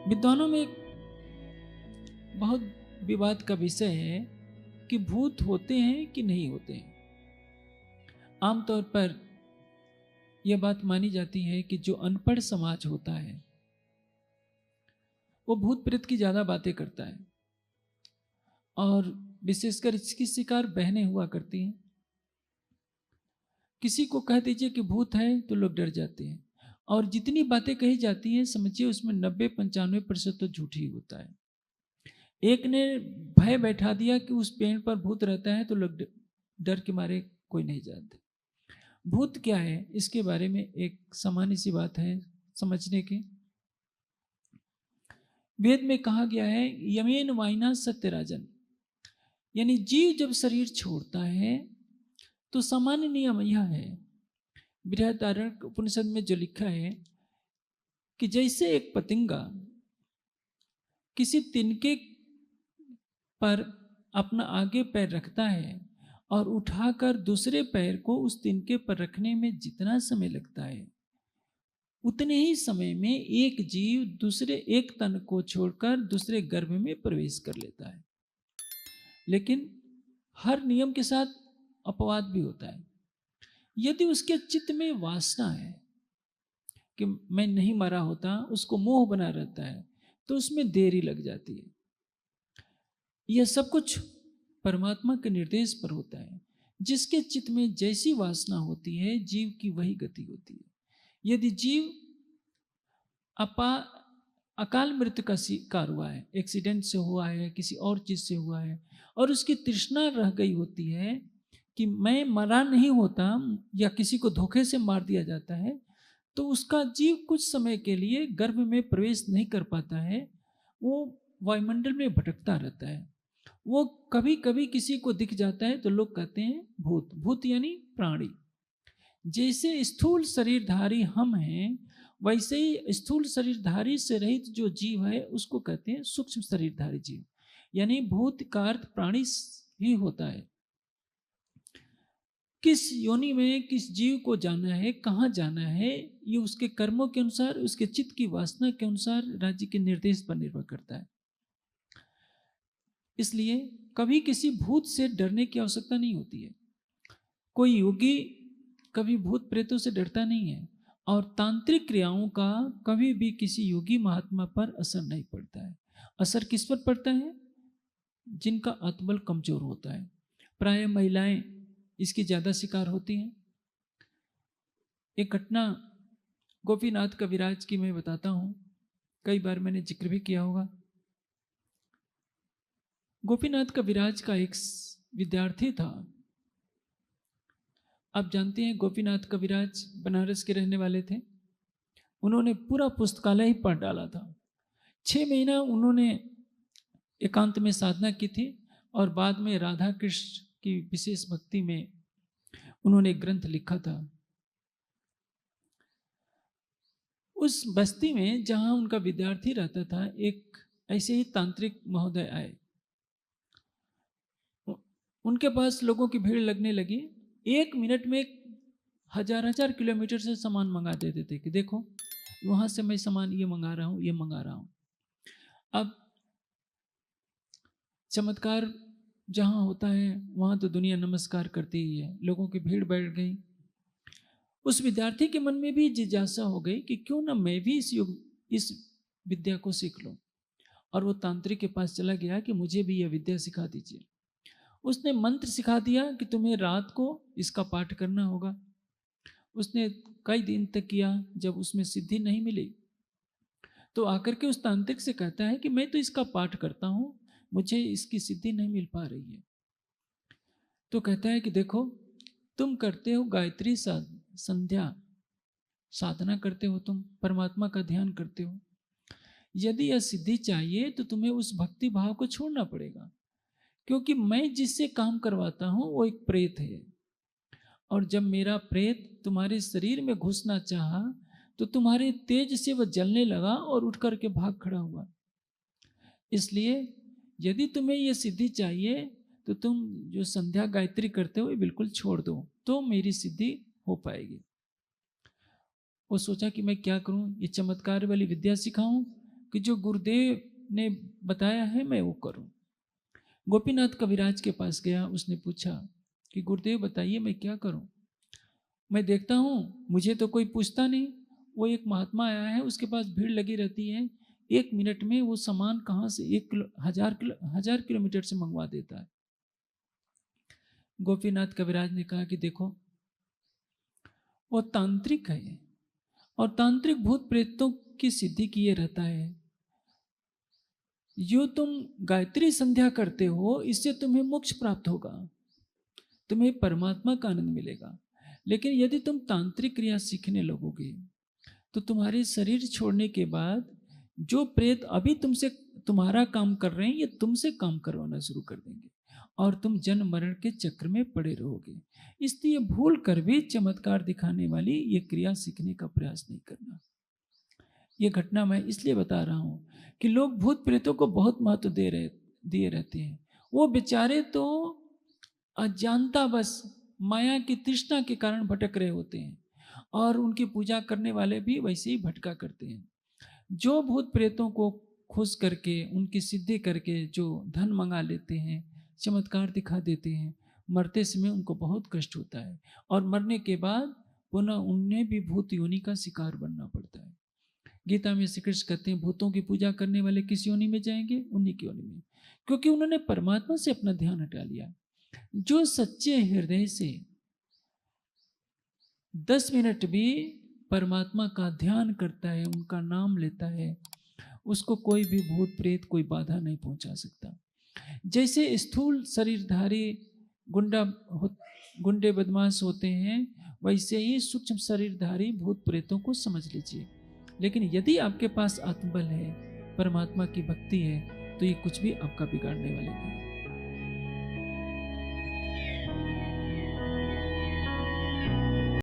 विद्वानों में एक बहुत विवाद का विषय है कि भूत होते हैं कि नहीं होते हैं। आमतौर पर यह बात मानी जाती है कि जो अनपढ़ समाज होता है वो भूत प्रेत की ज़्यादा बातें करता है और विशेषकर इसकी शिकार बहनें हुआ करती हैं। किसी को कह दीजिए कि भूत है तो लोग डर जाते हैं और जितनी बातें कही जाती हैं समझिए उसमें 90-95% तो झूठ ही होता है। एक ने भय बैठा दिया कि उस पेड़ पर भूत रहता है तो लोग डर के मारे कोई नहीं जाते। भूत क्या है इसके बारे में एक सामान्य सी बात है समझने की। वेद में कहा गया है यमेन वाइना सत्यराजन, यानी जीव जब शरीर छोड़ता है तो सामान्य नियम यह है, बृहदारण्यक उपनिषद में जो लिखा है कि जैसे एक पतंगा किसी तिनके पर अपना आगे पैर रखता है और उठाकर दूसरे पैर को उस तिनके पर रखने में जितना समय लगता है उतने ही समय में एक जीव दूसरे एक तन को छोड़कर दूसरे गर्भ में प्रवेश कर लेता है। लेकिन हर नियम के साथ अपवाद भी होता है। यदि उसके चित्त में वासना है कि मैं नहीं मरा होता, उसको मोह बना रहता है, तो उसमें देरी लग जाती है। यह सब कुछ परमात्मा के निर्देश पर होता है। जिसके चित्त में जैसी वासना होती है जीव की वही गति होती है। यदि जीव अकाल मृत्यु का शिकार हुआ है, एक्सीडेंट से हुआ है, किसी और चीज से हुआ है और उसकी तृष्णा रह गई होती है कि मैं मरा नहीं होता या किसी को धोखे से मार दिया जाता है, तो उसका जीव कुछ समय के लिए गर्भ में प्रवेश नहीं कर पाता है। वो वायुमंडल में भटकता रहता है। वो कभी कभी किसी को दिख जाता है तो लोग कहते हैं भूत। भूत यानी प्राणी। जैसे स्थूल शरीरधारी हम हैं वैसे ही स्थूल शरीरधारी से रहित जो जीव है उसको कहते हैं सूक्ष्म शरीरधारी जीव। यानी भूत का अर्थ प्राणी ही होता है। किस योनि में किस जीव को जाना है, कहाँ जाना है, ये उसके कर्मों के अनुसार, उसके चित्त की वासना के अनुसार, राज्य के निर्देश पर निर्भर करता है। इसलिए कभी किसी भूत से डरने की आवश्यकता नहीं होती है। कोई योगी कभी भूत प्रेतों से डरता नहीं है और तांत्रिक क्रियाओं का कभी भी किसी योगी महात्मा पर असर नहीं पड़ता है। असर किस पर पड़ता है? जिनका आत्मबल कमजोर होता है। प्राय महिलाएं इसकी ज्यादा शिकार होती हैं। एक घटना गोपीनाथ कविराज की मैं बताता हूँ, कई बार मैंने जिक्र भी किया होगा। गोपीनाथ कविराज का एक विद्यार्थी था। आप जानते हैं गोपीनाथ कविराज बनारस के रहने वाले थे। उन्होंने पूरा पुस्तकालय ही पढ़ डाला था। 6 महीना उन्होंने एकांत में साधना की थी और बाद में राधा कृष्ण की विशेष भक्ति में उन्होंने एक ग्रंथ लिखा था। उस बस्ती में जहां उनका विद्यार्थी रहता था, एक ऐसे ही तांत्रिक महोदय आए। उनके पास लोगों की भीड़ लगने लगी। 1 मिनट में 1000 किलोमीटर से सामान मंगा देते थे कि देखो वहां से मैं सामान ये मंगा रहा हूँ, ये मंगा रहा हूँ। अब चमत्कार जहां होता है वहां तो दुनिया नमस्कार करती ही है। लोगों की भीड़ बैठ गई। उस विद्यार्थी के मन में भी जिज्ञासा हो गई कि क्यों ना मैं भी इस विद्या को सीख लूं। और वो तांत्रिक के पास चला गया कि मुझे भी यह विद्या सिखा दीजिए। उसने मंत्र सिखा दिया कि तुम्हें रात को इसका पाठ करना होगा। उसने कई दिन तक किया। जब उसमें सिद्धि नहीं मिली तो आकर के उस तांत्रिक से कहता है कि मैं तो इसका पाठ करता हूं, मुझे इसकी सिद्धि नहीं मिल पा रही है। तो कहता है कि देखो तुम करते हो गायत्री संध्या साधना करते हो, तुम परमात्मा का ध्यान करते हो। यदि यह सिद्धि चाहिए तो तुम्हें उस भक्ति भाव को छोड़ना पड़ेगा, क्योंकि मैं जिससे काम करवाता हूं वो एक प्रेत है। और जब मेरा प्रेत तुम्हारे शरीर में घुसना चाहा तो तुम्हारे तेज से वह जलने लगा और उठ करके भाग खड़ा हुआ। इसलिए यदि तुम्हें यह सिद्धि चाहिए तो तुम जो संध्या गायत्री करते हो ये बिल्कुल छोड़ दो, तो मेरी सिद्धि हो पाएगी। वो सोचा कि मैं क्या करूं, ये चमत्कार वाली विद्या सिखाऊं कि जो गुरुदेव ने बताया है मैं वो करूं। गोपीनाथ कविराज के पास गया, उसने पूछा कि गुरुदेव बताइए मैं क्या करूं। मैं देखता हूँ मुझे तो कोई पूछता नहीं, वो एक महात्मा आया है उसके पास भीड़ लगी रहती है, 1 मिनट में वो सामान कहाँ से 1000 किलोमीटर से मंगवा देता है। गोपीनाथ कविराज ने कहा कि देखो वो तांत्रिक है और तांत्रिक भूत प्रेतों की सिद्धि किए रहता है। जो तुम गायत्री संध्या करते हो इससे तुम्हें मोक्ष प्राप्त होगा, तुम्हें परमात्मा का आनंद मिलेगा। लेकिन यदि तुम तांत्रिक क्रिया सीखने लगोगे तो तुम्हारे शरीर छोड़ने के बाद जो प्रेत अभी तुमसे तुम्हारा काम कर रहे हैं ये तुमसे काम करवाना शुरू कर देंगे और तुम जन्म मरण के चक्र में पड़े रहोगे। इसलिए भूल कर भी चमत्कार दिखाने वाली ये क्रिया सीखने का प्रयास नहीं करना। ये घटना मैं इसलिए बता रहा हूँ कि लोग भूत प्रेतों को बहुत महत्व दिए रहते हैं। वो बेचारे तो अजानता बस माया की तृष्णा के कारण भटक रहे होते हैं और उनकी पूजा करने वाले भी वैसे ही भटका करते हैं। जो भूत प्रेतों को खुश करके उनकी सिद्धि करके जो धन मंगा लेते हैं, चमत्कार दिखा देते हैं, मरते समय उनको बहुत कष्ट होता है और मरने के बाद पुनः उन्हें भी भूत योनि का शिकार बनना पड़ता है। गीता में श्री कृष्ण कहते हैं भूतों की पूजा करने वाले किस योनि में जाएंगे? उन्हीं की योनि में, क्योंकि उन्होंने परमात्मा से अपना ध्यान हटा लिया। जो सच्चे हृदय से 10 मिनट भी परमात्मा का ध्यान करता है, उनका नाम लेता है, उसको कोई भी भूत प्रेत कोई बाधा नहीं पहुंचा सकता। जैसे स्थूल शरीरधारी गुंडे बदमाश होते हैं, वैसे ही सूक्ष्म शरीरधारी भूत प्रेतों को समझ लीजिए। लेकिन यदि आपके पास आत्मबल है, परमात्मा की भक्ति है, तो ये कुछ भी आपका बिगाड़ने वाले नहीं।